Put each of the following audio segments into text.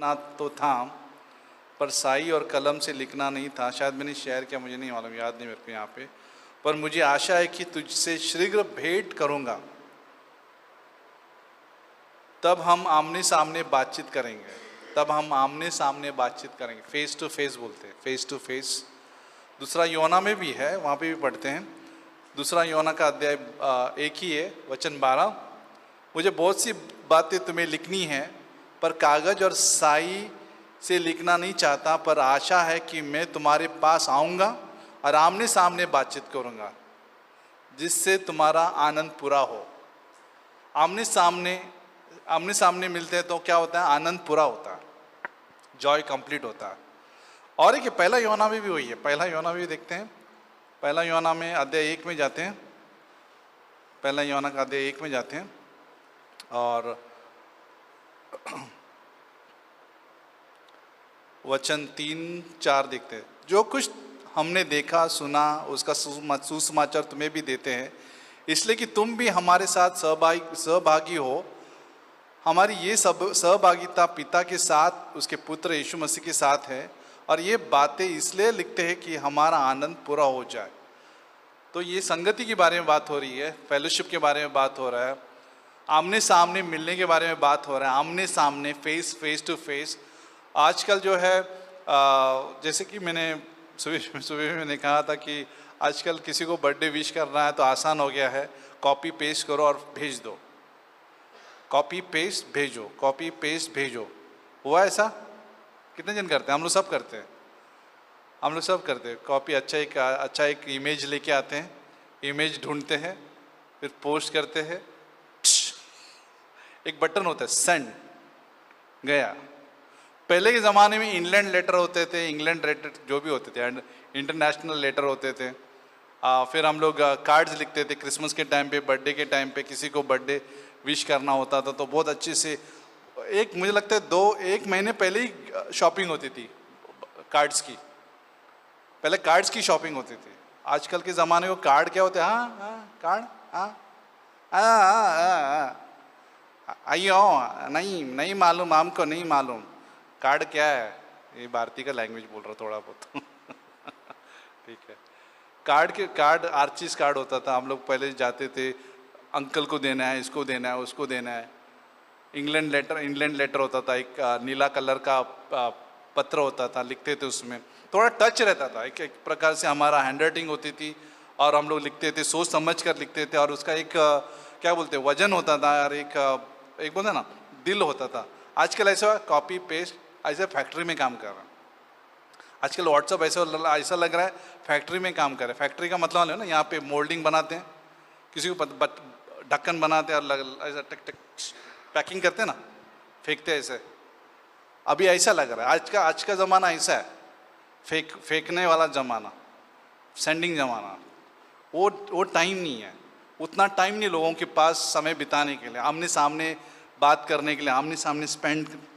लिखना तो था, पर स्याही और कलम से लिखना नहीं था। शायद मैंने शेयर किया, मुझे नहीं मालूम, याद नहीं मेरे को यहाँ पे। पर मुझे आशा है कि तुझसे शीघ्र भेंट करूँगा, तब हम आमने सामने बातचीत करेंगे। तब हम आमने सामने बातचीत करेंगे, फेस टू फेस बोलते हैं, फेस टू फेस। दूसरा योना में भी है, वहाँ पे भी पढ़ते हैं। दूसरा योना का अध्याय एक ही है, वचन 12। मुझे बहुत सी बातें तुम्हें लिखनी है, पर कागज और स्याही से लिखना नहीं चाहता, पर आशा है कि मैं तुम्हारे पास आऊँगा और आमने सामने बातचीत करूँगा, जिससे तुम्हारा आनंद पूरा हो। आमने सामने मिलते हैं तो क्या होता है? आनंद पूरा होता है, जॉय कंप्लीट होता है। और एक पहला योना में भी वही है। पहला योना भी देखते हैं। पहला योना में अध्याय 1 में जाते हैं। पहला योना का अध्याय 1 में जाते हैं और वचन 3-4 देखते हैं। जो कुछ हमने देखा सुना उसका सुसमाचार तुम्हें भी देते हैं, इसलिए कि तुम भी हमारे साथ सहभागी हो। हमारी ये सब सहभागिता पिता के साथ, उसके पुत्र यीशु मसीह के साथ है, और ये बातें इसलिए लिखते हैं कि हमारा आनंद पूरा हो जाए। तो ये संगति के बारे में बात हो रही है, फेलोशिप के बारे में बात हो रहा है, आमने सामने मिलने के बारे में बात हो रहा है, आमने सामने, फेस टू फेस। आजकल जो है जैसे कि मैंने सुबह मैंने कहा था कि आजकल किसी को बर्थडे विश करना है तो आसान हो गया है, कॉपी पेस्ट करो और भेज दो, कॉपी पेस्ट भेजो, कॉपी पेस्ट भेजो। हुआ ऐसा? कितने जन करते हैं? हम लोग सब करते हैं, हम लोग सब करते हैं। कॉपी अच्छा एक इमेज लेके आते हैं, इमेज ढूंढते हैं, फिर पोस्ट करते हैं, एक बटन होता है सेंड, गया। पहले के ज़माने में इंग्लैंड लेटर होते थे, इंग्लैंड लेटर जो भी होते थे, इंटरनेशनल लेटर होते थे। फिर हम लोग कार्ड्स लिखते थे क्रिसमस के टाइम पे, बर्थडे के टाइम पे किसी को बर्थडे विश करना होता था तो बहुत अच्छे से मुझे लगता है 1 महीने पहले ही शॉपिंग होती थी कार्ड्स की। पहले कार्ड्स की शॉपिंग होती थी। आजकल के ज़माने को कार्ड क्या होते हैं? कार्ड, आइयो, नहीं मालूम, हमको नहीं मालूम कार्ड क्या है। ये भारतीय का लैंग्वेज बोल रहा थोड़ा बहुत ठीक है। कार्ड आर्चिस कार्ड होता था। हम लोग पहले जाते थे, अंकल को देना है, इसको देना है, उसको देना है। इंग्लैंड लेटर होता था, एक नीला कलर का पत्र होता था, लिखते थे उसमें, थोड़ा टच रहता था, एक प्रकार से हमारा हैंडराइटिंग होती थी और हम लोग लिखते थे, सोच समझ कर लिखते थे। और उसका एक क्या बोलते हैं, वजन होता था और एक बोलते ना दिल होता था। आजकल ऐसा कॉपी पेस्ट ऐसे फैक्ट्री में काम कर रहा है। आजकल व्हाट्सअप ऐसा लग रहा है फैक्ट्री में काम कर रहा है। फैक्ट्री का मतलब है ना, यहाँ पे मोल्डिंग बनाते हैं, किसी को ढक्कन बनाते हैं और ऐसा टक टक पैकिंग करते हैं ना, फेंकते हैं ऐसे। अभी ऐसा लग रहा है आज का ज़माना ऐसा है, फेंकने वाला ज़माना, सेंडिंग ज़माना। वो टाइम नहीं है, उतना टाइम नहीं लोगों के पास समय बिताने के लिए, आमने सामने बात करने के लिए, आमने सामने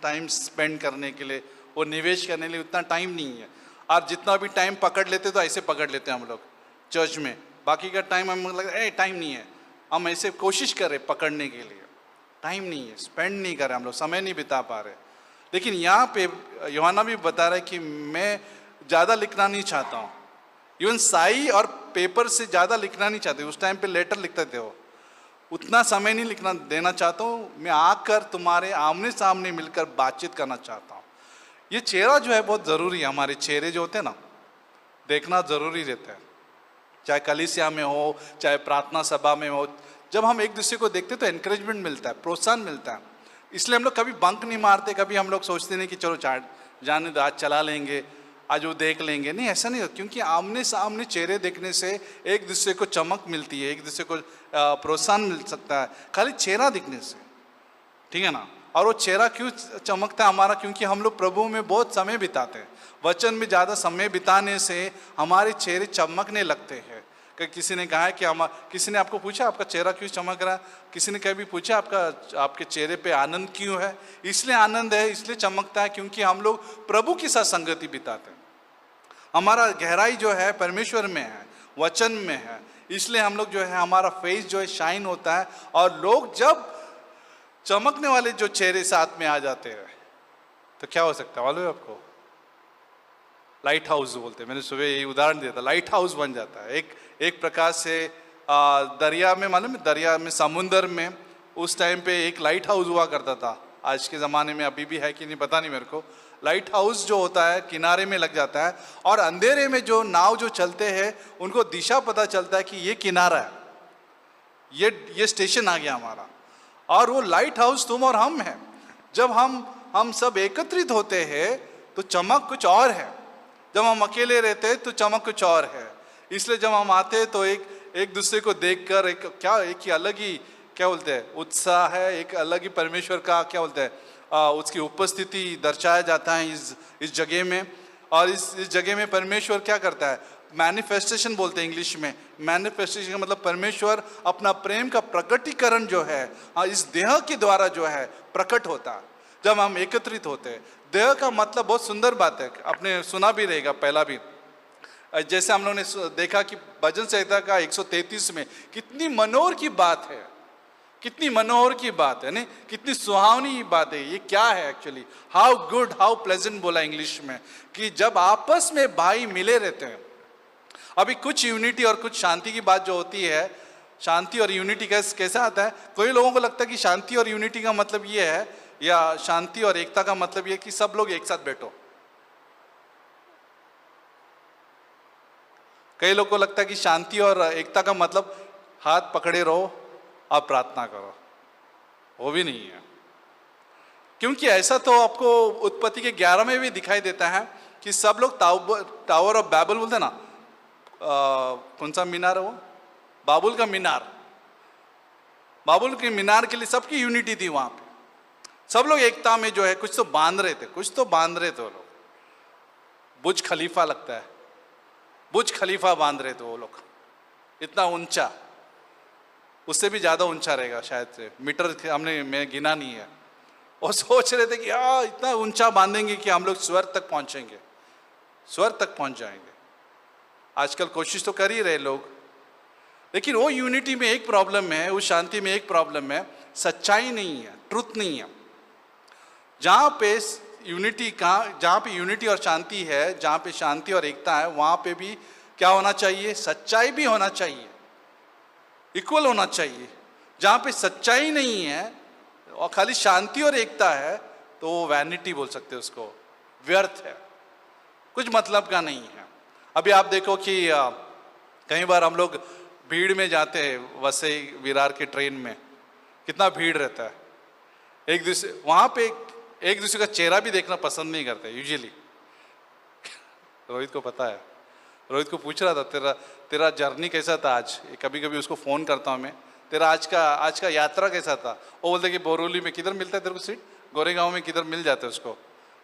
टाइम स्पेंड करने के लिए, वो निवेश करने के लिए उतना टाइम नहीं है। और जितना भी टाइम पकड़ लेते तो ऐसे पकड़ लेते हैं हम लोग चर्च में, बाकी का टाइम हम लग रहा है टाइम नहीं है, हम ऐसे कोशिश कर रहे पकड़ने के लिए, टाइम नहीं है, स्पेंड नहीं कर रहे हम लोग, समय नहीं बिता पा रहे। लेकिन यहाँ पे यूहन्ना भी बता रहा है कि मैं ज़्यादा लिखना नहीं चाहता हूँ, इवन स्याही और पेपर से ज़्यादा लिखना नहीं चाहते। उस टाइम पे लेटर लिखते थे, वो उतना समय नहीं लिखना देना चाहता हूँ, मैं आकर तुम्हारे आमने सामने मिलकर बातचीत करना चाहता हूँ। ये चेहरा जो है बहुत ज़रूरी है, हमारे चेहरे जो होते हैं ना, देखना ज़रूरी रहता है, चाहे कलीसिया में हो, चाहे प्रार्थना सभा में हो। जब हम एक दूसरे को देखते तो एनकरेजमेंट मिलता है, प्रोत्साहन मिलता है। इसलिए हम लोग कभी बंक नहीं मारते, कभी हम लोग सोचते नहीं कि चलो जाने दो, आज चला लेंगे, आज वो देख लेंगे, नहीं, ऐसा नहीं होता। क्योंकि आमने सामने चेहरे देखने से एक दूसरे को चमक मिलती है, एक दूसरे को प्रोत्साहन मिल सकता है खाली चेहरा दिखने से, ठीक है ना। और वो चेहरा क्यों चमकता है हमारा? क्योंकि हम लोग प्रभु में बहुत समय बिताते हैं, वचन में ज़्यादा समय बिताने से हमारे चेहरे चमकने लगते हैं। कि किसी ने कहा है कि किसी ने आपको पूछा आपका चेहरा क्यों चमक रहा है? किसी ने कभी पूछा आपके चेहरे पे आनंद क्यों है? इसलिए आनंद है, इसलिए चमकता है क्योंकि हम लोग प्रभु के साथ संगति बिताते हैं। हमारा गहराई जो है परमेश्वर में है, वचन में है, इसलिए हम लोग जो है हमारा फेस जो है शाइन होता है। और लोग जब चमकने वाले जो चेहरे साथ में आ जाते हैं, तो क्या हो सकता है मालूम है आपको? लाइट हाउस बोलते हैं, मैंने सुबह यही उदाहरण दिया था, लाइट हाउस बन जाता है एक प्रकार से। दरिया में मालूम है, दरिया में, समुंदर में उस टाइम पे एक लाइट हाउस हुआ करता था। आज के ज़माने में अभी भी है कि नहीं पता नहीं मेरे को। लाइट हाउस जो होता है किनारे में लग जाता है, और अंधेरे में जो नाव जो चलते हैं उनको दिशा पता चलता है कि ये किनारा है, ये स्टेशन आ गया हमारा। और वो लाइट हाउस तुम और हम हैं। जब हम सब एकत्रित होते हैं तो चमक कुछ और है, जब हम अकेले रहते हैं तो चमक कुछ और है। इसलिए जब हम आते हैं तो एक दूसरे को देखकर एक अलग ही क्या बोलते हैं उत्साह है, एक अलग ही परमेश्वर का क्या बोलते हैं उसकी उपस्थिति दर्शाया जाता है इस जगह में। और इस जगह में परमेश्वर क्या करता है, मैनिफेस्टेशन बोलते हैं इंग्लिश में। मैनिफेस्टेशन का मतलब परमेश्वर अपना प्रेम का प्रकटीकरण जो है इस देह के द्वारा जो है प्रकट होता है जब हम एकत्रित होते हैं। देह का मतलब बहुत सुंदर बात है, आपने सुना भी रहेगा पहला भी। जैसे हम लोगों ने देखा कि भजन संहिता का 133 में कितनी मनोहर की बात है, कितनी मनोहर की बात है, नहीं कितनी सुहावनी बात है। ये क्या है actually, how good how pleasant बोला इंग्लिश में, कि जब आपस में भाई मिले रहते हैं। अभी कुछ यूनिटी और कुछ शांति की बात जो होती है, शांति और यूनिटी कैसे आता है? कोई लोगों को लगता है कि शांति और यूनिटी का मतलब ये है, या शांति और एकता का मतलब ये कि सब लोग एक साथ बैठो। कई लोगों को लगता है कि शांति और एकता का मतलब हाथ पकड़े रहो और प्रार्थना करो। वो भी नहीं है, क्योंकि ऐसा तो आपको उत्पत्ति के 11 में भी दिखाई देता है कि सब लोग टावर ऑफ बैबल बोलते हैं ना, कौन सा मीनार है वो, बाबुल का मीनार। बाबुल के मीनार के लिए सबकी यूनिटी थी वहां पे, सब लोग एकता में जो है कुछ तो बांध रहे थे वो लोग। बुर्ज खलीफा लगता है, बुर्ज खलीफा बांध रहे थे वो लोग, इतना ऊंचा, उससे भी ज्यादा ऊंचा रहेगा शायद से, मीटर मैं गिना नहीं है। और सोच रहे थे कि इतना ऊंचा बांधेंगे कि हम लोग स्वर्ग तक पहुंचेंगे, स्वर्ग तक पहुंच जाएंगे। आजकल कोशिश तो कर ही रहे लोग, लेकिन वो यूनिटी में एक प्रॉब्लम है, उस शांति में एक प्रॉब्लम है, सच्चाई नहीं है, ट्रुथ नहीं है। जहाँ पे यूनिटी और शांति है, जहाँ पे शांति और एकता है, वहाँ पे भी क्या होना चाहिए, सच्चाई भी होना चाहिए, इक्वल होना चाहिए। जहाँ पे सच्चाई नहीं है और खाली शांति और एकता है तो वो वैनिटी बोल सकते हैं उसको, व्यर्थ है, कुछ मतलब का नहीं है। अभी आप देखो कि कई बार हम लोग भीड़ में जाते हैं, वसई विरार के ट्रेन में कितना भीड़ रहता है, एक दूसरे वहाँ पे एक दूसरे का चेहरा भी देखना पसंद नहीं करते यूजुअली। रोहित को पता है, रोहित को पूछ रहा था तेरा जर्नी कैसा था आज, कभी कभी उसको फ़ोन करता हूँ मैं, तेरा आज का यात्रा कैसा था। वो बोलते कि बोरोली में किधर मिलता है तेरे को सीट, गोरेगांव में किधर मिल जाता है उसको,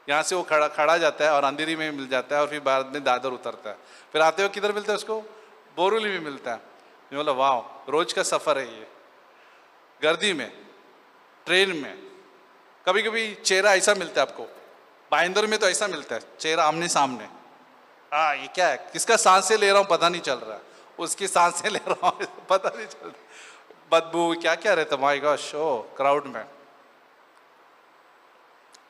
यहाँ से वो खड़ा जाता है और अंधेरी में मिल जाता है और फिर बाद में दादर उतरता है, फिर आते हुए किधर मिलता है उसको, बोरोली में मिलता है। मैं बोला वाह, रोज का सफ़र है ये, गर्दी में, ट्रेन में। कभी कभी चेहरा ऐसा मिलता है आपको, भाईंदर में तो ऐसा मिलता है चेहरा आमने सामने, ये क्या है, किसका सांसें ले रहा हूँ पता नहीं चल रहा है, उसकी सांसें ले रहा हूँ पता नहीं चल रहा, बदबू क्या क्या रहता माय गॉश क्राउड में।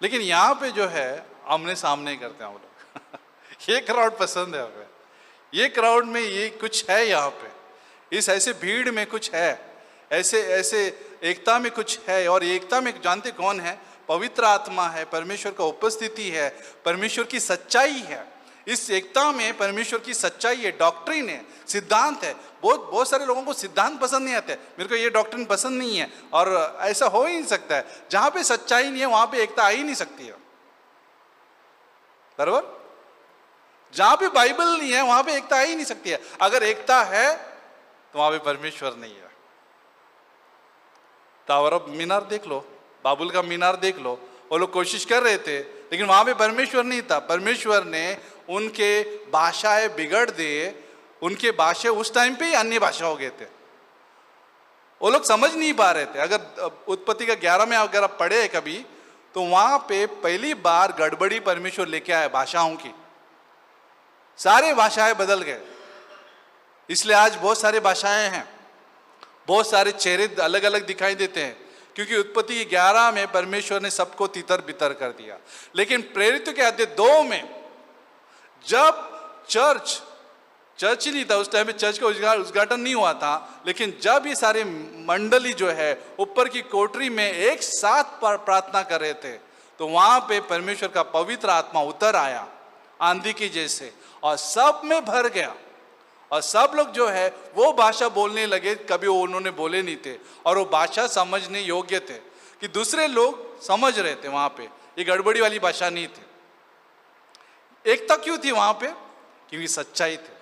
लेकिन यहाँ पे जो है आमने सामने करते हैं वो लोग ये क्राउड पसंद है हमें, ये क्राउड में ये कुछ है, यहाँ पे इस ऐसे भीड़ में कुछ है, ऐसे एकता में कुछ है। और एकता में जानते कौन है, पवित्र आत्मा है, परमेश्वर का उपस्थिति है, परमेश्वर की सच्चाई है। इस एकता में परमेश्वर की सच्चाई है, डॉक्ट्रिन है, सिद्धांत है। बहुत सारे लोगों को सिद्धांत पसंद नहीं आते, मेरे को ये डॉक्ट्रिन पसंद नहीं है, और ऐसा हो ही नहीं सकता है। जहां पे सच्चाई नहीं है वहां पे एकता आ ही नहीं सकती है, बराबर। जहां पे बाइबल नहीं है वहां पे एकता आ ही नहीं सकती है। अगर एकता है तो वहां पे परमेश्वर नहीं है। टावर ऑफ मीनार देख लो, बाबुल का मीनार देख लो, वो लोग कोशिश कर रहे थे लेकिन वहां पे परमेश्वर नहीं था। परमेश्वर ने उनके भाषाएं बिगड़ दिए, उनके भाषा उस टाइम पे ही अन्य भाषा हो गए थे, वो लोग समझ नहीं पा रहे थे। अगर उत्पत्ति का 11 में अगर आप पढ़े कभी तो वहां पे पहली बार गड़बड़ी परमेश्वर लेके आए भाषाओं की, सारे भाषाएं बदल गए। इसलिए आज बहुत सारे भाषाएं हैं, बहुत सारे चेहरे अलग अलग दिखाई देते हैं, क्योंकि उत्पत्ति 11 में परमेश्वर ने सबको तितर बितर कर दिया। लेकिन प्रेरित के अध्याय 2 में जब चर्च ही नहीं था उस टाइम में, चर्च का उद्घाटन नहीं हुआ था, लेकिन जब ये सारे मंडली जो है ऊपर की कोठरी में एक साथ प्रार्थना कर रहे थे, तो वहां पे परमेश्वर का पवित्र आत्मा उतर आया आंधी की जैसे, और सब में भर गया, और सब लोग जो है वो भाषा बोलने लगे, कभी वो उन्होंने बोले नहीं थे, और वो भाषा समझने योग्य थे कि दूसरे लोग समझ रहे थे। वहां पे ये गड़बड़ी वाली भाषा नहीं थी। एकता क्यों थी वहां पे? क्योंकि सच्चाई थी।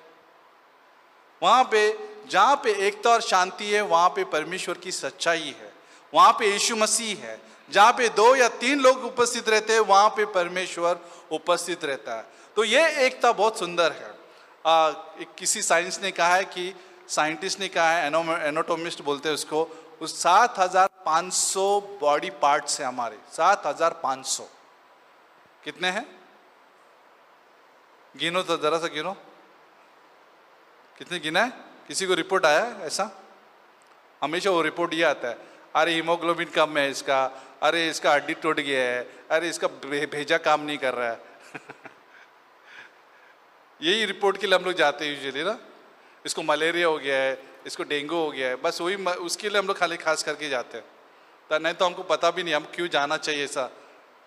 वहां पे जहां पे एकता और शांति है, वहां पे परमेश्वर की सच्चाई है, वहां पे यीशु मसीह है। जहां पे 2 या 3 लोग उपस्थित रहते हैं, वहां पे परमेश्वर उपस्थित रहता है। तो ये एकता बहुत सुंदर है। किसी साइंस ने कहा है कि, साइंटिस्ट ने कहा है, एनाटोमिस्ट बोलते हैं उसको, उस 7500 बॉडी पार्ट्स है हमारे, 7500। कितने हैं? गिनो तो, जरा सा गिनो, कितने गिना है? किसी को रिपोर्ट आया है ऐसा? हमेशा वो रिपोर्ट ये आता है, अरे हीमोग्लोबिन कम है इसका, अरे इसका हड्डी टूट गया है, अरे इसका भेजा काम नहीं कर रहा है। यही रिपोर्ट के लिए हम लोग जाते हैं यूजुअली ना। इसको मलेरिया हो गया है, इसको डेंगू हो गया है, बस वही उसके लिए हम लोग खाली खास करके जाते हैं। तो नहीं तो हमको पता भी नहीं हम क्यों जाना चाहिए, ऐसा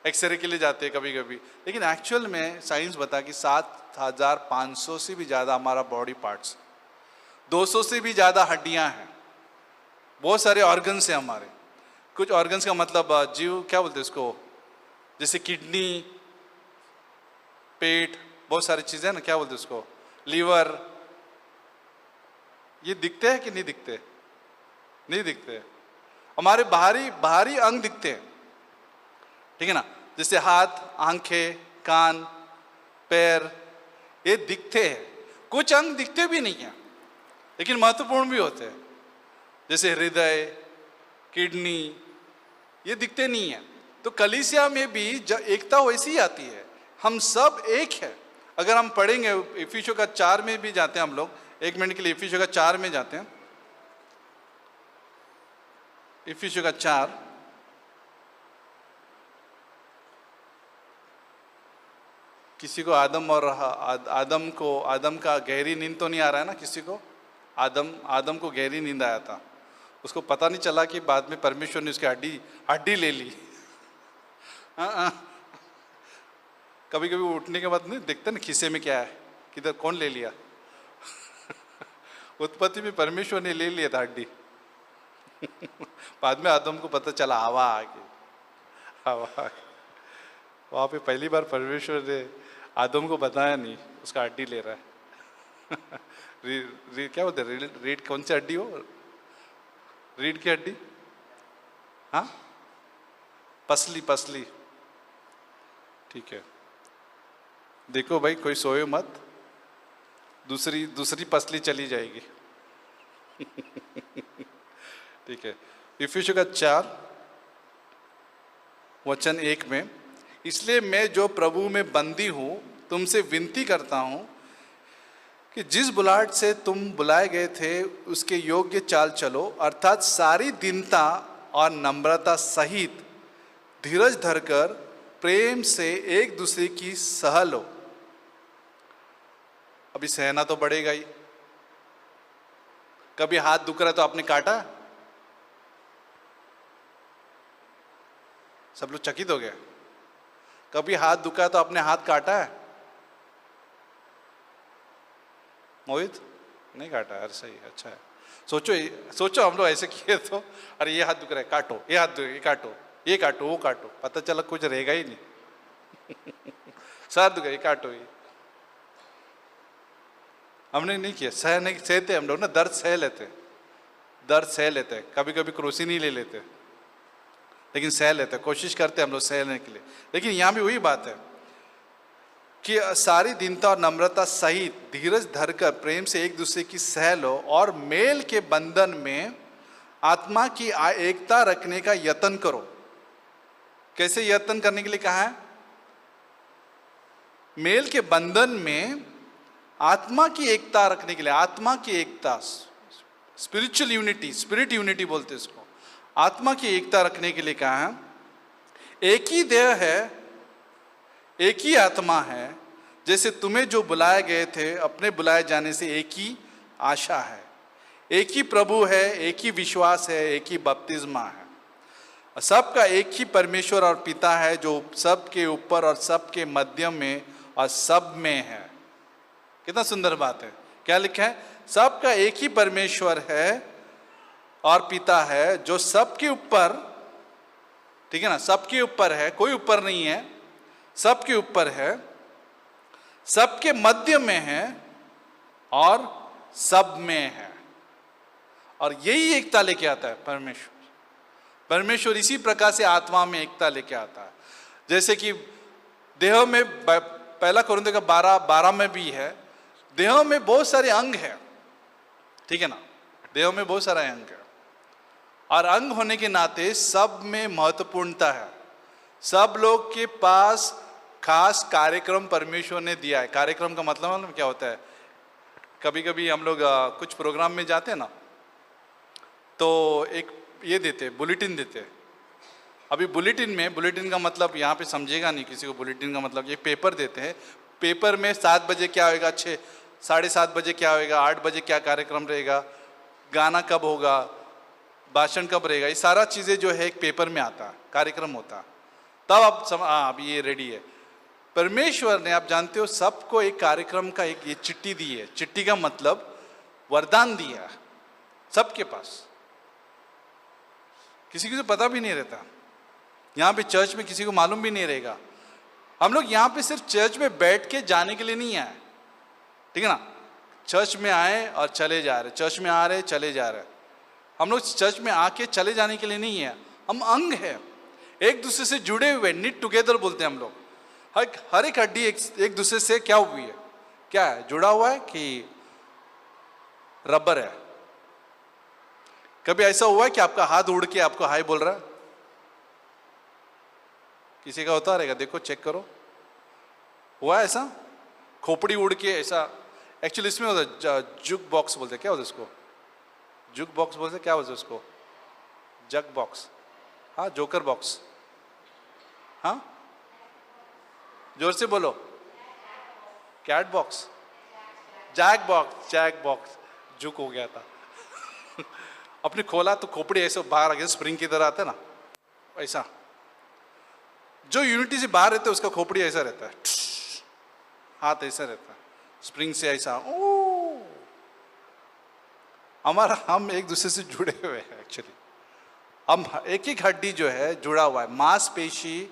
एक्सरे के लिए जाते हैं कभी कभी। लेकिन एक्चुअल में साइंस बता कि 7500 से भी ज़्यादा हमारा बॉडी पार्ट्स, 200 से भी ज़्यादा हड्डियाँ हैं, बहुत सारे ऑर्गन्स हैं हमारे। कुछ ऑर्गन्स का मतलब जीव क्या बोलते हैं इसको, जैसे किडनी, पेट, बहुत सारी चीज़ें ना, क्या बोलते हैं उसको, लीवर। ये दिखते हैं कि नहीं दिखते? नहीं दिखते। हमारे बाहरी अंग दिखते हैं, ठीक है ना, जैसे हाथ, आंखें, कान, पैर, ये दिखते हैं। कुछ अंग दिखते भी नहीं हैं लेकिन महत्वपूर्ण भी होते हैं, जैसे हृदय, किडनी, ये दिखते नहीं है। तो कलीसिया में भी एकता वैसी ही आती है, हम सब एक है। अगर हम पढ़ेंगे इफिसियों का 4 में भी जाते हैं हम लोग, 1 मिनट के लिए इफिसियों का 4 में जाते हैं। इफिसियों का 4, किसी को आदम का गहरी नींद तो नहीं आ रहा है ना? किसी को आदम को गहरी नींद आया था, उसको पता नहीं चला कि बाद में परमेश्वर ने उसकी हड्डी ले ली। कभी कभी उठने के बाद नहीं देखते ना खिस्से में क्या है, किधर कौन ले लिया। उत्पत्ति में परमेश्वर ने ले लिया था हड्डी। बाद में आदम को पता चला हवा आ गई। वहां पे पहली बार परमेश्वर ने आदम को बताया नहीं, उसका हड्डी ले रहा है। क्या बोलते हैं, रीढ़ कौन सी हड्डी हो? रीढ़ की हड्डी, हाँ, पसली। ठीक है, देखो भाई कोई सोए मत, दूसरी पसली चली जाएगी। ठीक है, इफिसियों का 4 वचन 1 में, इसलिए मैं जो प्रभु में बंदी हूं तुमसे विनती करता हूं कि जिस बुलाहट से तुम बुलाए गए थे उसके योग्य चाल चलो, अर्थात सारी दीनता और नम्रता सहित धीरज धरकर प्रेम से एक दूसरे की सह लो। अभी सहना तो बढ़ेगा ही। कभी हाथ दुख रहा है तो आपने काटा? सब लोग चकित हो गए। कभी हाथ दुखा तो आपने हाथ काटा है? मोहित नहीं काटा? अरे सही, अच्छा है। सोचो हम लोग ऐसे किए तो, अरे ये हाथ दुख रहा है, काटो, ये हाथ ये काटो, ये काटो, वो काटो, पता चला कुछ रहेगा ही नहीं। सर दुख ये काटो, ये हमने नहीं किया। सहते हम लोग ना, दर्द सह लेते, कभी कभी क्रोसी नहीं ले लेते लेकिन सह लेते, कोशिश करते हम लोग सहने के लिए। लेकिन यहाँ भी वही बात है कि सारी दीनता और नम्रता सहित धीरज धरकर प्रेम से एक दूसरे की सह लो और मेल के बंधन में आत्मा की एकता रखने का यत्न करो। कैसे यत्न करने के लिए कहा है? मेल के बंधन में आत्मा की एकता रखने के लिए, आत्मा की एकता, स्पिरिचुअल यूनिटी, स्पिरिट यूनिटी बोलते इसको। आत्मा की एकता रखने के लिए कहा है। एक ही देह है, एक ही आत्मा है, जैसे तुम्हें जो बुलाए गए थे अपने बुलाए जाने से एक ही आशा है, एक ही प्रभु है, एक ही विश्वास है, एक ही बपतिस्मा है। सबका एक ही परमेश्वर और पिता है जो सबके ऊपर और सबके मध्य में और सब में है। कितना सुंदर बात है। क्या लिखा है? सबका एक ही परमेश्वर है और पिता है जो सबके ऊपर, ठीक है ना, सबके ऊपर है, कोई ऊपर नहीं है, सबके ऊपर है, सबके मध्य में है और सब में है। और यही एकता लेके आता है परमेश्वर। परमेश्वर इसी प्रकार से आत्मा में एकता लेके आता है। जैसे कि देह में, पहला कोरिन्थियों का 12 में भी है, देह में बहुत सारे अंग हैं, ठीक है ना, देह में बहुत सारे अंग है, और अंग होने के नाते सब में महत्वपूर्णता है। सब लोग के पास खास कार्यक्रम परमेश्वर ने दिया है। कार्यक्रम का मतलब क्या होता है? कभी कभी हम लोग कुछ प्रोग्राम में जाते हैं ना, तो एक ये देते, बुलेटिन देते। अभी बुलेटिन का मतलब यहाँ पे समझेगा नहीं किसी को। बुलेटिन का मतलब ये पेपर देते हैं। पेपर में 7 बजे क्या होएगा, 7:30 बजे क्या होएगा, 8 बजे क्या कार्यक्रम रहेगा, गाना कब होगा, भाषण कब रहेगा, ये सारा चीज़ें जो है एक पेपर में आता है, कार्यक्रम होता है। तब आप अभी ये रेडी है। परमेश्वर ने, आप जानते हो, सबको एक कार्यक्रम का एक ये चिट्ठी दी है। चिट्ठी का मतलब वरदान दिया है सबके पास। किसी को पता भी नहीं रहता। यहाँ पे चर्च में किसी को मालूम भी नहीं रहेगा। हम लोग यहाँ पे सिर्फ चर्च में बैठ के जाने के लिए नहीं आए, ठीक है ना। चर्च में आए और चले जा रहे, चर्च में आ रहे चले जा रहे। हम लोग चर्च में आके चले जाने के लिए नहीं है। हम अंग है, एक दूसरे से जुड़े हुए, निट टुगेदर बोलते हैं हम लोग। हर एक हड्डी एक दूसरे से क्या हुई है, क्या है, जुड़ा हुआ है कि रबर है। कभी ऐसा हुआ है कि आपका हाथ उड़ के आपको हाय बोल रहा है? किसी का होता रहेगा, देखो चेक करो, हुआ है ऐसा? खोपड़ी उड़ के ऐसा। एक्चुअली इसमें होता है जुक बॉक्स बोलते हैं। क्या बोलते उसको? जुक बॉक्स बोलते, क्या बोलते उसको? जग बॉक्स, हाँ, जोकर बॉक्स, हाँ, जोर से बोलो। कैट बॉक्स, जैक बॉक्स, जुक हो गया था। अपने खोला तो खोपड़ी ऐसे बाहर आ गया, स्प्रिंग की तरह आता है ना, ऐसा। जो यूनिटी से बाहर रहता है उसका खोपड़ी ऐसा रहता है, हाथ ऐसा रहता है, स्प्रिंग से ऐसा। ओ, हम एक दूसरे से जुड़े हुए हैं। एक्चुअली हम एक एक हड्डी जो है जुड़ा हुआ है, मांसपेशी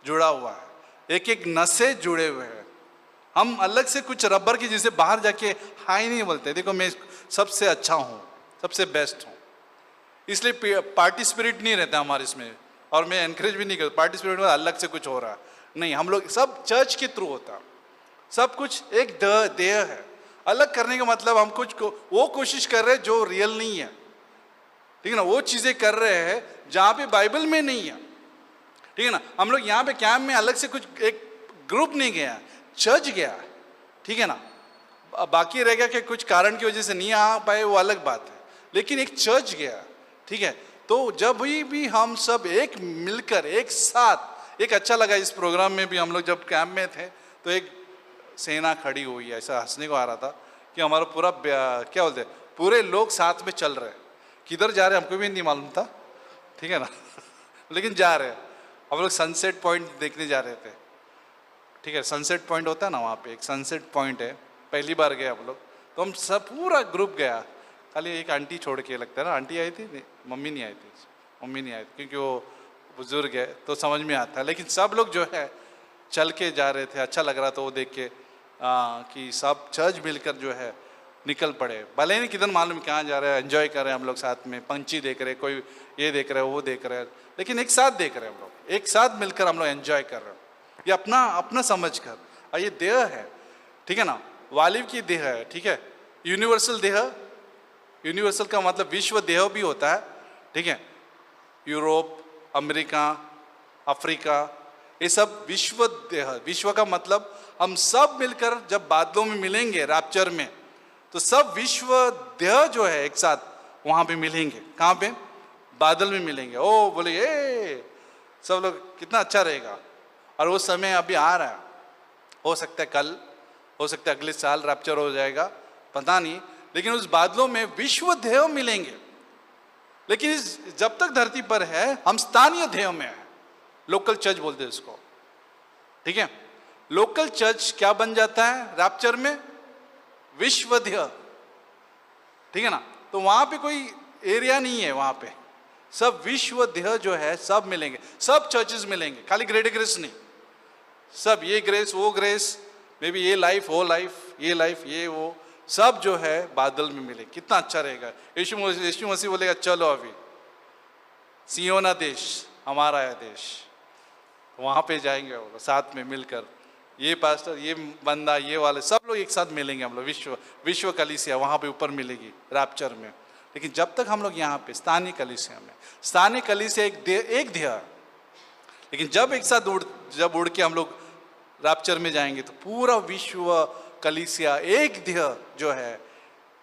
जुड़ा हुआ है, एक एक नसें जुड़े हुए हैं। हम अलग से कुछ रबर की जैसे बाहर जाके हाई नहीं बोलते, देखो मैं सबसे अच्छा हूँ, सबसे बेस्ट हूँ। इसलिए पार्टी स्पिरिट नहीं रहता हमारे इसमें, और मैं एनकरेज भी नहीं करता पार्टी स्पिरिट में अलग से कुछ हो रहा नहीं। हम लोग सब चर्च के थ्रू होता, सब कुछ एक देह है। अलग करने का मतलब हम कुछ वो कोशिश कर रहे हैं जो रियल नहीं है, ठीक है ना। वो चीजें कर रहे हैं जहाँ पे बाइबल में नहीं है, ठीक है ना। हम लोग यहाँ पे कैंप में अलग से कुछ एक ग्रुप नहीं गया, चर्च गया, ठीक है ना। बाकी रह गया कि कुछ कारण की वजह से नहीं आ पाए, वो अलग बात है, लेकिन एक चर्च गया, ठीक है। तो जब भी हम सब एक मिलकर एक साथ, एक अच्छा लगा इस प्रोग्राम में भी। हम लोग जब कैंप में थे तो एक सेना खड़ी हुई, ऐसा हंसने को आ रहा था कि हमारा पूरा क्या बोलते, पूरे लोग साथ में चल रहे। किधर जा रहे हमको भी नहीं मालूम था, ठीक है ना। लेकिन जा रहे, हम लोग सनसेट पॉइंट देखने जा रहे थे, ठीक है। सनसेट पॉइंट होता है ना, वहाँ पे एक सनसेट पॉइंट है। पहली बार गए हम लोग, तो हम सब पूरा ग्रुप गया। खाली एक आंटी छोड़ के, लगता है ना आंटी आई थी, नहीं, मम्मी नहीं आई थी, मम्मी नहीं आई थी क्योंकि वो बुजुर्ग है तो समझ में आता है। लेकिन सब लोग जो है चल के जा रहे थे, अच्छा लग रहा था वो देख के कि सब चर्च मिलकर जो है निकल पड़े। भले नहीं किधर मालूम कहाँ जा रहे हैं, एंजॉय कर रहे हैं हम लोग साथ में, पंछी देख रहे, कोई ये देख रहे हैं, वो देख रहे हैं, लेकिन एक साथ देख रहे हैं हम लोग, एक साथ मिलकर हम लोग एंजॉय कर रहे हैं। ये अपना अपना समझ कर, और ये देह है, ठीक है ना। वालिव की देह है, ठीक है। यूनिवर्सल देह, यूनिवर्सल का मतलब विश्व देह भी होता है, ठीक है। यूरोप, अमेरिका, अफ्रीका, ये सब विश्व देह। विश्व का मतलब हम सब मिलकर जब बादलों में मिलेंगे रैप्चर में, तो सब विश्व देह जो है एक साथ वहां पे मिलेंगे। कहाँ पे? बादल में मिलेंगे। ओ बोले ए सब लोग, कितना अच्छा रहेगा। और वो समय अभी आ रहा है, हो सकता है कल, हो सकता है अगले साल रैप्चर हो जाएगा, पता नहीं। लेकिन उस बादलों में विश्व ध्येय मिलेंगे। लेकिन जब तक धरती पर है हम स्थानीय ध्येय में है, लोकल चर्च बोलते हैं इसको, ठीक है। लोकल चर्च क्या बन जाता है रैप्चर में? विश्व ध्येय, ठीक है ना। तो वहां पे कोई एरिया नहीं है, वहां पे सब विश्व ध्येय जो है सब मिलेंगे, सब चर्चेस मिलेंगे, खाली ग्रेड ग्रेस नहीं, सब ये ग्रेस वो ग्रेस, मे बी ये लाइफ वो लाइफ, ये लाइफ ये वो, सब जो है बादल में मिले। कितना अच्छा रहेगा। यीशु मसीह बोलेगा चलो अभी सियोना देश हमारा है देश, वहां पे जाएंगे वो साथ में मिलकर, ये पास्टर ये बंदा ये वाले सब लोग एक साथ मिलेंगे। हम लोग विश्व कलीसिया वहां पे ऊपर मिलेगी रैप्चर में। लेकिन जब तक हम लोग यहाँ पे स्थानीय कलीसिया में, स्थानीय कलीसिया एक ध्येय, लेकिन जब एक साथ उड़ के हम लोग रैप्चर में जाएंगे तो पूरा विश्व कलीसिया एक ध्येय जो है,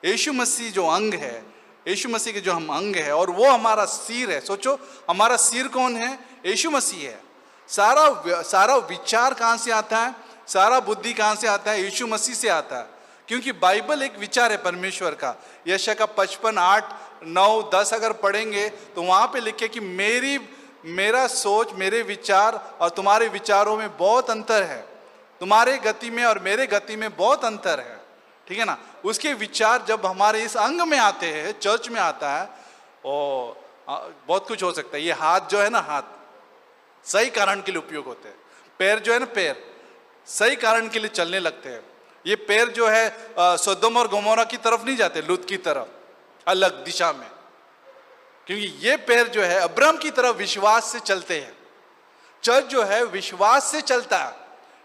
यीशु मसीह जो अंग है, यीशु मसीह के जो हम अंग है और वो हमारा सिर है। सोचो हमारा सिर कौन है? यीशु मसीह है। सारा विचार कहाँ से आता है? सारा बुद्धि कहाँ से आता है? यीशु मसीह से आता है। क्योंकि बाइबल एक विचार है परमेश्वर का। यशायाह का 55, 8, 9, 10 अगर पढ़ेंगे तो वहाँ पे लिखे कि मेरा सोच, मेरे विचार और तुम्हारे विचारों में बहुत अंतर है, तुम्हारे गति में और मेरे गति में बहुत अंतर है, ठीक है ना। उसके विचार जब हमारे इस अंग में आते हैं, चर्च में आता है, ओ बहुत कुछ हो सकता है। ये हाथ जो है ना, हाथ सही कारण के लिए उपयोग होते हैं। पैर जो है ना, पैर सही कारण के लिए चलने लगते हैं। ये पैर जो है सोदोम और गोमोरा की तरफ नहीं जाते, लूत की तरफ, अलग दिशा में, क्योंकि ये पैर जो है अब्राहम की तरफ विश्वास से चलते हैं। चर्च जो है विश्वास से चलता है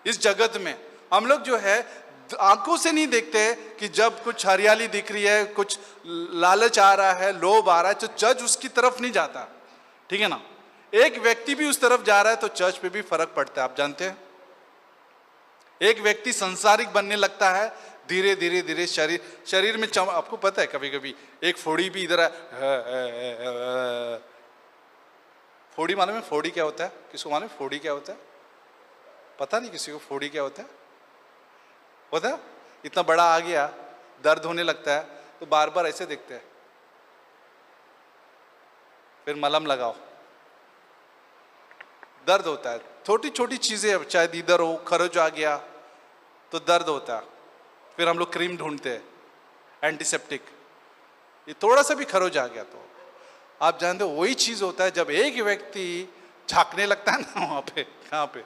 इस जगत में। हम लोग जो है आंखों से नहीं देखते कि जब कुछ हरियाली दिख रही है, कुछ लालच आ रहा है, लोभ आ रहा है, तो चर्च उसकी तरफ नहीं जाता, ठीक है ना। एक व्यक्ति भी उस तरफ जा रहा है तो चर्च पे भी फर्क पड़ता है। आप जानते हैं, एक व्यक्ति संसारिक बनने लगता है, धीरे धीरे धीरे शरीर में आपको पता है कभी कभी एक फोड़ी भी इधर है। फोड़ी मालूम है? फोड़ी क्या होता है? किसको मालूम है फोड़ी क्या होता है? पता नहीं किसी को फोड़ी क्या होता है? इतना बड़ा आ गया, दर्द होने लगता है तो बार बार ऐसे देखते हैं, फिर मलहम लगाओ, दर्द होता है। छोटी छोटी चीजें, शायद इधर हो, खरोच आ गया तो दर्द होता है, फिर हम लोग क्रीम ढूंढते हैं एंटीसेप्टिक। ये थोड़ा सा भी खरोच आ गया तो आप जानते हो वही चीज होता है जब एक व्यक्ति झांकने लगता है ना, वहां पे, कहां पे?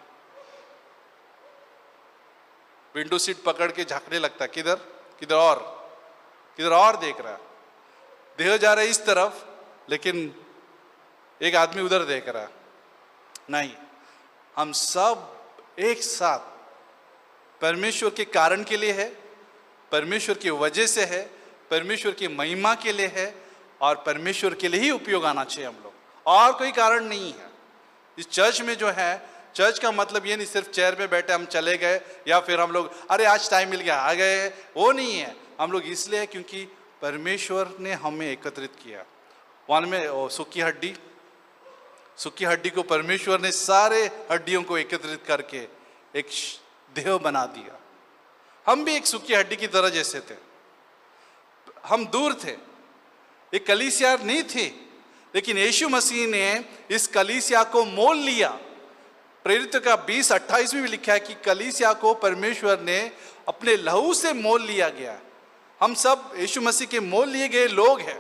विंडो सीट पकड़ के झांकने लगता है, किधर और देख रहा है, देह जा रहा है इस तरफ, लेकिन एक आदमी उधर देख रहा है। नहीं, हम सब एक साथ परमेश्वर के कारण के लिए है, परमेश्वर की वजह से है, परमेश्वर की महिमा के लिए है और परमेश्वर के लिए ही उपयोग आना चाहिए हम लोग, और कोई कारण नहीं है। इस चर्च में जो है, चर्च का मतलब ये नहीं सिर्फ चेयर में बैठे हम चले गए, या फिर हम लोग अरे आज टाइम मिल गया आ गए, वो नहीं है। हम लोग इसलिए क्योंकि परमेश्वर ने हमें एकत्रित किया। वन में सुखी हड्डी को परमेश्वर ने सारे हड्डियों को एकत्रित करके एक देह बना दिया। हम भी एक सुखी हड्डी की तरह जैसे थे, हम दूर थे, एक कलीसिया नहीं थी, लेकिन यीशु मसीह ने इस कलीसिया को मोल लिया। प्रेरित का 20:28 में भी लिखा है कि कलीसिया को परमेश्वर ने अपने लहू से मोल लिया गया। हम सब यीशु मसीह के मोल लिए गए लोग हैं,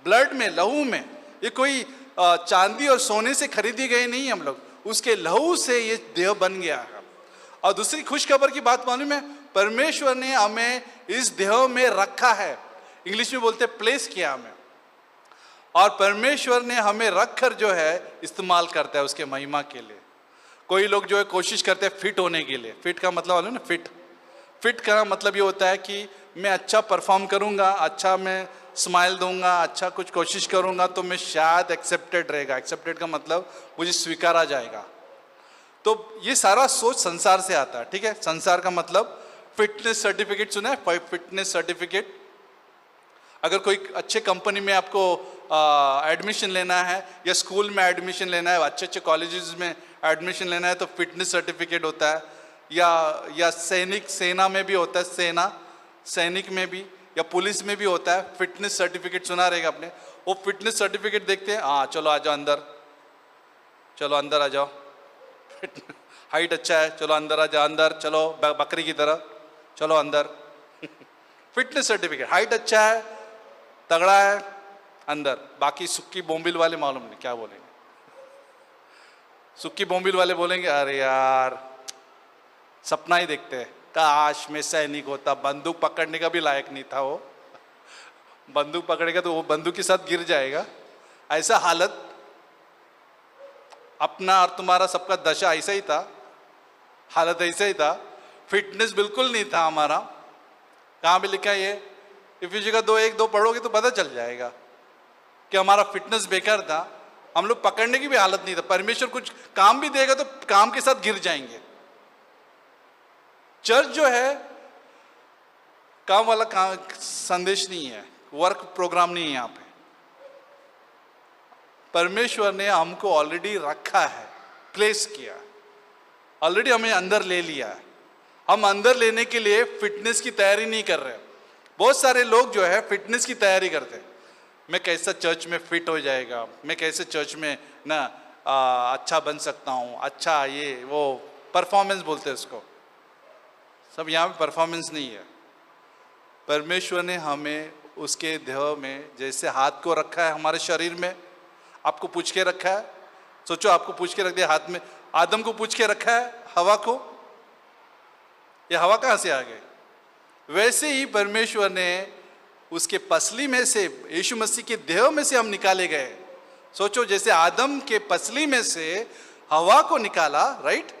ब्लड में, लहू में। ये कोई चांदी और सोने से खरीदी गई नहीं, हम लोग उसके लहू से ये देह बन गया है। और दूसरी खुशखबर की बात मालूम है, परमेश्वर ने हमें इस देह में रखा है, इंग्लिश में बोलते प्लेस किया हमें, और परमेश्वर ने हमें रखकर जो है इस्तेमाल करता है उसके महिमा के लिए। कोई लोग जो है कोशिश करते हैं फिट होने के लिए। फिट का मतलब मालूम ना, फिट का मतलब ये होता है कि मैं अच्छा परफॉर्म करूंगा, अच्छा मैं स्माइल दूंगा, अच्छा कुछ कोशिश करूंगा तो मैं शायद एक्सेप्टेड रहेगा। एक्सेप्टेड का मतलब मुझे स्वीकारा जाएगा। तो ये सारा सोच संसार से आता है, ठीक है। संसार का मतलब फिटनेस सर्टिफिकेट सुना है? Fitness certificate. अगर कोई अच्छे कंपनी में आपको एडमिशन लेना है या स्कूल में एडमिशन लेना है, अच्छे अच्छे कॉलेजेस में एडमिशन लेना है तो फिटनेस सर्टिफिकेट होता है, या सैनिक सेना में भी होता है, सैनिक में भी या पुलिस में भी होता है फिटनेस सर्टिफिकेट, सुना रहेगा आपने। वो फिटनेस सर्टिफिकेट देखते हैं, हाँ चलो आ जाओ अंदर, चलो अंदर आ जाओ, हाइट अच्छा है, चलो अंदर आ जाओ, अंदर चलो बकरी की तरह, चलो अंदर। फिटनेस सर्टिफिकेट, हाइट अच्छा है, तगड़ा है, अंदर। बाकी सुक्की बोम्बिल वाले मालूम नहीं क्या बोलेंगे, सुक्की बोम्बिल वाले बोलेंगे अरे यार सपना ही देखते हैं, काश में सैनिक होता, बंदूक पकड़ने का भी लायक नहीं था वो, बंदूक पकड़ेगा तो वो बंदूक के साथ गिर जाएगा। ऐसा हालत अपना और तुम्हारा सबका दशा ऐसा ही था, हालत ऐसा ही था, फिटनेस बिल्कुल नहीं था हमारा। कहाँ पे लिखा है ये, इफिसी का 2:1-2 पढ़ोगे तो पता चल जाएगा कि हमारा फिटनेस बेकार था, हम लोग पकड़ने की भी हालत नहीं था। परमेश्वर कुछ काम भी देगा तो काम के साथ गिर जाएंगे। चर्च जो है काम वाला काम संदेश नहीं है, वर्क प्रोग्राम नहीं है। यहाँ पे परमेश्वर ने हमको ऑलरेडी रखा है, प्लेस किया, ऑलरेडी हमें अंदर ले लिया है। हम अंदर लेने के लिए फिटनेस की तैयारी नहीं कर रहे। बहुत सारे लोग जो है फिटनेस की तैयारी करते हैं, मैं कैसा चर्च में फिट हो जाएगा, मैं कैसे चर्च में ना अच्छा बन सकता हूँ, अच्छा ये वो परफॉर्मेंस बोलते हैं उसको। सब यहाँ पे परफॉर्मेंस नहीं है। परमेश्वर ने हमें उसके देह में जैसे हाथ को रखा है हमारे शरीर में, आपको पूछ के रखा है, सोचो आपको पूछ के रख दिया हाथ में, आदम को पूछ के रखा है हवा को, ये हवा कहाँ से आ गई? वैसे ही परमेश्वर ने उसके पसली में से, यीशु मसीह के देह में से हम निकाले गए। सोचो जैसे आदम के पसली में से हवा को निकाला, राइट,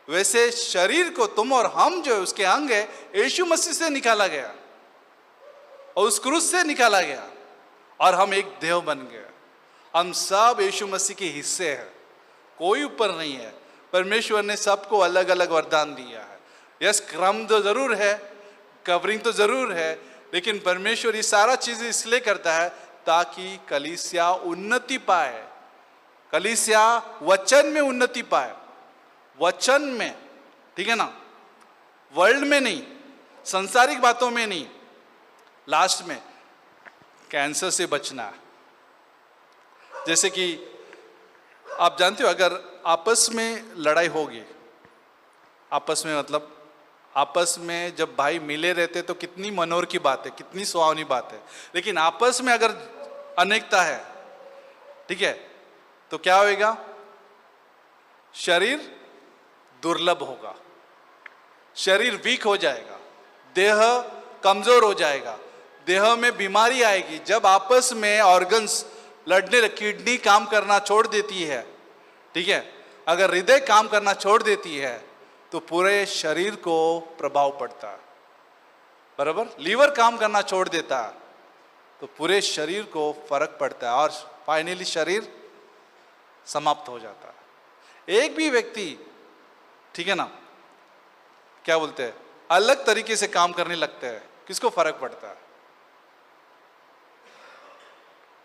वैसे शरीर को तुम और हम जो उसके अंग है यीशु मसीह से निकाला गया और उस क्रूस से निकाला गया और हम एक देह बन गए। हम सब यीशु मसीह के हिस्से हैं, कोई ऊपर नहीं है। परमेश्वर ने सबको अलग अलग वरदान दिया है। यस, क्रम तो जरूर है, कवरिंग तो जरूर है, लेकिन परमेश्वर ये सारा चीजें इसलिए करता है ताकि कलीसिया उन्नति पाए, कलीसिया वचन में उन्नति पाए, वचन में, ठीक है ना, वर्ल्ड में नहीं, संसारिक बातों में नहीं। लास्ट में कैंसर से बचना है। जैसे कि आप जानते हो अगर आपस में लड़ाई होगी, आपस में मतलब आपस में जब भाई मिले रहते तो कितनी मनोहर की बात है, कितनी सुहावनी बात है। लेकिन आपस में अगर अनेकता है, ठीक है, तो क्या होएगा? शरीर दुर्लभ होगा, शरीर वीक हो जाएगा, देह कमजोर हो जाएगा, देह में बीमारी आएगी। जब आपस में ऑर्गन्स लड़ने, किडनी काम करना छोड़ देती है, ठीक है, अगर हृदय काम करना छोड़ देती है तो पूरे शरीर को प्रभाव पड़ता है, बराबर। लीवर काम करना छोड़ देता है तो पूरे शरीर को फर्क पड़ता है और फाइनली शरीर समाप्त हो जाता है। एक भी व्यक्ति, ठीक है ना, क्या बोलते हैं, अलग तरीके से काम करने लगते हैं, किसको फर्क पड़ता है?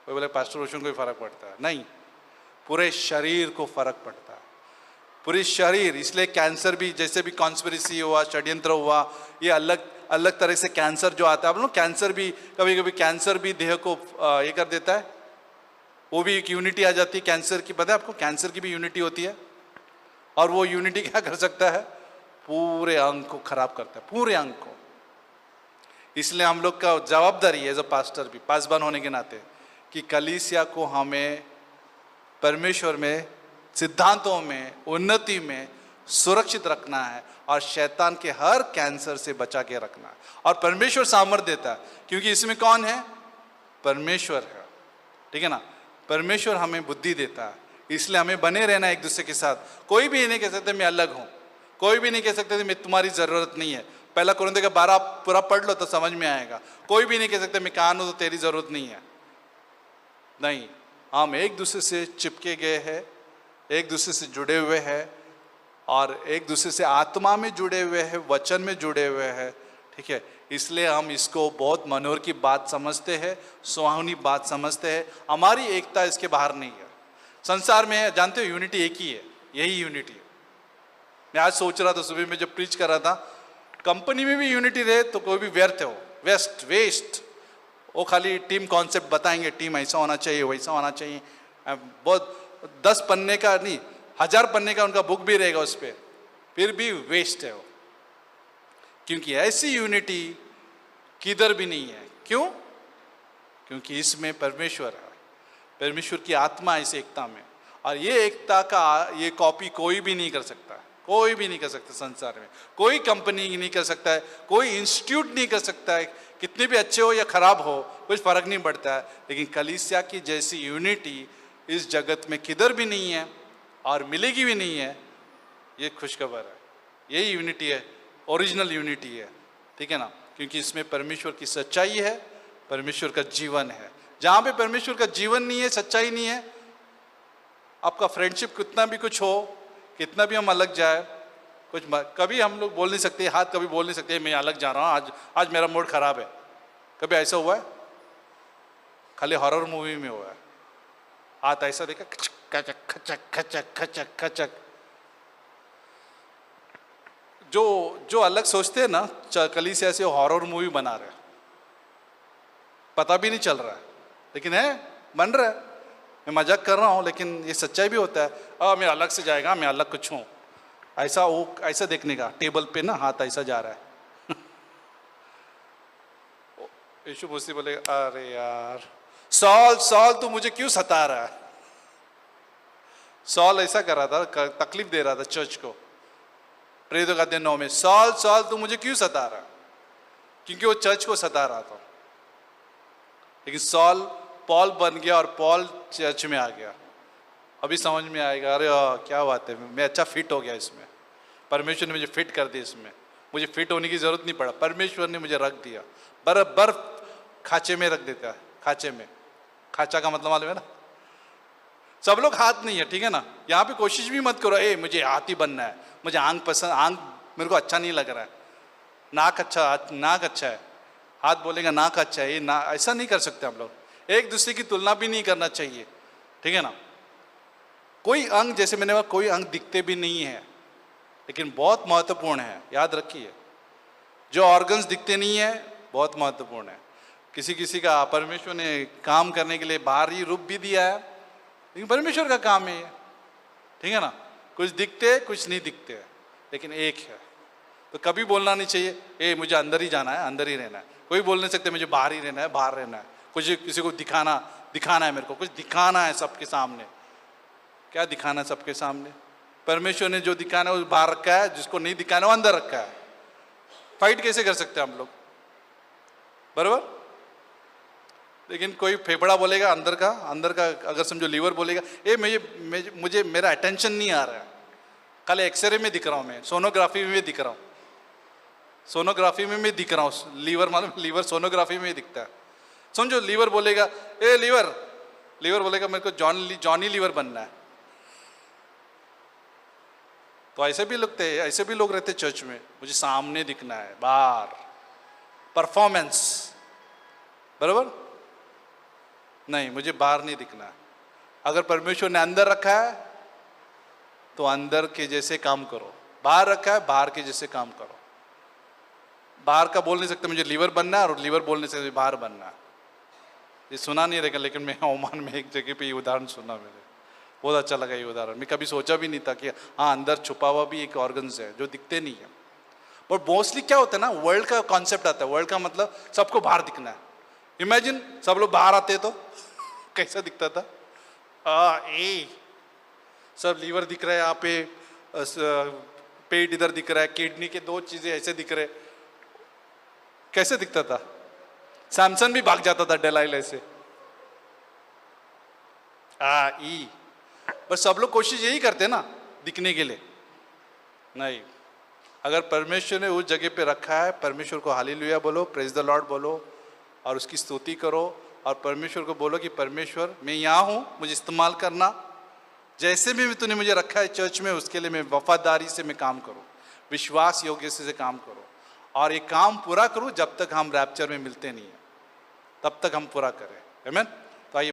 कोई बोले पास्टर रोशन को ही फर्क पड़ता है, नहीं, पूरे शरीर को फर्क पड़ता है, पूरे शरीर। इसलिए कैंसर भी, जैसे भी कॉन्स्पिरेसी हुआ, षड्यंत्र हुआ, ये अलग अलग तरह से कैंसर जो आता है, आप लोग कैंसर भी कभी कभी कैंसर भी देह को ये कर देता है, वो भी एक यूनिटी आ जाती है कैंसर की। पता है आपको, कैंसर की भी यूनिटी होती है और वो यूनिटी क्या कर सकता है? पूरे अंग को खराब करता है, पूरे अंग को। इसलिए हम लोग का जवाबदारी है एज अ पास्टर भी, पासबान होने के नाते, कि कलीसिया को हमें परमेश्वर में, सिद्धांतों में, उन्नति में सुरक्षित रखना है और शैतान के हर कैंसर से बचा के रखना है। और परमेश्वर सामर्थ्य देता है, क्योंकि इसमें कौन है? परमेश्वर है, ठीक है ना। परमेश्वर हमें बुद्धि देता है, इसलिए हमें बने रहना एक दूसरे के साथ। कोई भी नहीं कह सकते मैं अलग हूँ, कोई भी नहीं कह सकते मैं तुम्हारी जरूरत नहीं है। पहला कुरिन्थियों का 12 पूरा पढ़ लो तो समझ में आएगा। कोई भी नहीं कह सकते मैं कान हूँ तो तेरी जरूरत नहीं है। नहीं, हम एक दूसरे से चिपके गए हैं, एक दूसरे से जुड़े हुए हैं और एक दूसरे से आत्मा में जुड़े हुए हैं, वचन में जुड़े हुए हैं, ठीक है। इसलिए हम इसको बहुत मनोहर की बात समझते हैं, सुहावनी बात समझते हैं। हमारी एकता इसके बाहर नहीं है। संसार में जानते हो यूनिटी एक ही है, यही यूनिटी है। मैं आज सोच रहा था सुबह में जब प्रीच कर रहा था, कंपनी में भी यूनिटी रहे तो कोई भी व्यर्थ हो, वेस्ट। वो खाली टीम कॉन्सेप्ट बताएंगे, टीम ऐसा होना चाहिए वैसा होना चाहिए, बहुत 10 पन्ने का नहीं 1000 पन्ने का उनका बुक भी रहेगा उस पर, फिर भी वेस्ट है वो। क्योंकि ऐसी यूनिटी किधर भी नहीं है। क्यों? क्योंकि इसमें परमेश्वर है, परमेश्वर की आत्मा है इस एकता में। और ये एकता का ये कॉपी कोई भी नहीं कर सकता, कोई भी नहीं कर सकता संसार में। कोई कंपनी नहीं कर सकता है, कोई इंस्टीट्यूट नहीं कर सकता है, कितने भी अच्छे हो या खराब हो कुछ फर्क नहीं पड़ता है। लेकिन कलीसिया की जैसी यूनिटी इस जगत में किधर भी नहीं है और मिलेगी भी नहीं है। ये खुशखबर है, यही यूनिटी है, ओरिजिनल यूनिटी है, ठीक है ना। क्योंकि इसमें परमेश्वर की सच्चाई है, परमेश्वर का जीवन है। जहाँ पे परमेश्वर का जीवन नहीं है, सच्चाई नहीं है, आपका फ्रेंडशिप कितना भी कुछ हो, कितना भी हम अलग जाए, कुछ कभी हम लोग बोल नहीं सकते, हाथ कभी बोल नहीं सकते मैं अलग जा रहा हूँ, आज मेरा मूड खराब है। कभी ऐसा हुआ है? खाली हॉरर मूवी में हुआ है, हाथ ऐसा देखा खचक खचक खचक खचक खचक। जो अलग सोचते हैं ना, कलीसिया से हॉरर मूवी बना रहे, पता भी नहीं चल रहा है, लेकिन है बन रहा है। मैं मजाक कर रहा हूँ लेकिन ये सच्चाई भी होता है। मैं अलग से जाएगा, मैं अलग कुछ हूँ, ऐसा वो ऐसा देखने का, टेबल पे ना हाथ ऐसा जा रहा है। यीशु मसीह बोले अरे यार सॉल तू मुझे क्यों सता रहा है। सॉल ऐसा कर रहा था, तकलीफ दे रहा था चर्च को। प्रेरितों का अध्याय 9 में सॉल तू मुझे क्यों सता रहा, क्योंकि वो चर्च को सता रहा था। लेकिन सॉल पॉल बन गया और पॉल चर्च में आ गया। अभी समझ में आएगा, अरे क्या बात है, मैं अच्छा फिट हो गया इसमें, परमेश्वर ने मुझे फिट कर दिया इसमें, मुझे फिट होने की जरूरत नहीं पड़ा, परमेश्वर ने मुझे रख दिया। बर्फ खांचे में रख देता है, खांचे में, खांचा का मतलब मालूम है ना। सब लोग हाथ नहीं है, ठीक है ना। यहाँ पे कोशिश भी मत करो मुझे हाथ ही बनना है, मुझे आंख पसंद, आंख मेरे को अच्छा नहीं लग रहा है, नाक अच्छा है, हाथ बोलेगा नाक अच्छा है, ये ना ऐसा नहीं कर सकते हम लोग। एक दूसरे की तुलना भी नहीं करना चाहिए, ठीक है ना। कोई अंग, जैसे मैंने कहा, कोई अंग दिखते भी नहीं है लेकिन बहुत महत्वपूर्ण है, याद रखिए। जो ऑर्गन्स दिखते नहीं है बहुत महत्वपूर्ण है। किसी का परमेश्वर ने काम करने के लिए बाहरी रूप भी दिया है, लेकिन परमेश्वर का काम है ये, ठीक है ना। कुछ दिखते कुछ नहीं दिखते, लेकिन एक है। तो कभी बोलना नहीं चाहिए मुझे अंदर ही जाना है, अंदर ही रहना है। कोई बोल नहीं सकते मुझे बाहर ही रहना है, बाहर रहना है। कुछ किसी को दिखाना है, मेरे को कुछ दिखाना है सबके सामने। क्या दिखाना है सबके सामने? परमेश्वर ने जो दिखाना है वो बाहर रखा है, जिसको नहीं दिखाना वो अंदर रखा है। फाइट कैसे कर सकते हैं हम लोग, बराबर। लेकिन कोई फेफड़ा बोलेगा अंदर का अगर समझो लीवर बोलेगा मुझे मेरा अटेंशन नहीं आ रहा है, कल एक्सरे में दिख रहा हूँ, मैं सोनोग्राफी में दिख रहा हूँ, सोनोग्राफी में मैं दिख रहा हूँ। लीवर मालूम, लीवर सोनोग्राफी में दिखता है। समझो लीवर बोलेगा लीवर बोलेगा मेरे को जॉनी लीवर बनना है। तो ऐसे भी लोग रहते चर्च में, मुझे सामने दिखना है, बाहर परफॉर्मेंस, बराबर नहीं, मुझे बाहर नहीं दिखना है। अगर परमेश्वर ने अंदर रखा है तो अंदर के जैसे काम करो, बाहर रखा है बाहर के जैसे काम करो। बाहर का बोल नहीं सकते मुझे लीवर बनना है, और लीवर बोल नहीं सकते बाहर बनना है। ये सुना नहीं रहेगा, लेकिन मैं ओमान में एक जगह पे ये उदाहरण सुना, मेरे बहुत अच्छा लगा ये उदाहरण। मैं कभी सोचा भी नहीं था कि हाँ, अंदर छुपा हुआ भी एक ऑर्गन्स है जो दिखते नहीं है। पर मोस्टली क्या होता है ना, वर्ल्ड का कॉन्सेप्ट आता है। वर्ल्ड का मतलब सबको बाहर दिखना है। इमेजिन सब लोग बाहर आते तो कैसा दिखता था। सब लीवर दिख रहा है यहाँ पे, पेट इधर दिख रहा है, किडनी के 2 चीजें ऐसे दिख रहे, कैसे दिखता था। सैमसन भी भाग जाता था डेलाइल ऐसे। पर सब लोग कोशिश यही करते ना दिखने के लिए। नहीं, अगर परमेश्वर ने उस जगह पे रखा है, परमेश्वर को हालेलुया बोलो, प्रेज द लॉर्ड बोलो और उसकी स्तुति करो, और परमेश्वर को बोलो कि परमेश्वर मैं यहाँ हूँ, मुझे इस्तेमाल करना, जैसे भी तूने मुझे रखा है चर्च में, उसके लिए मैं वफादारी से मैं काम करूँ, विश्वास योग्य से काम करूँ। और ये काम पूरा करूं जब तक हम रैप्चर में मिलते नहीं है, तब तक हम पूरा करें। आमीन।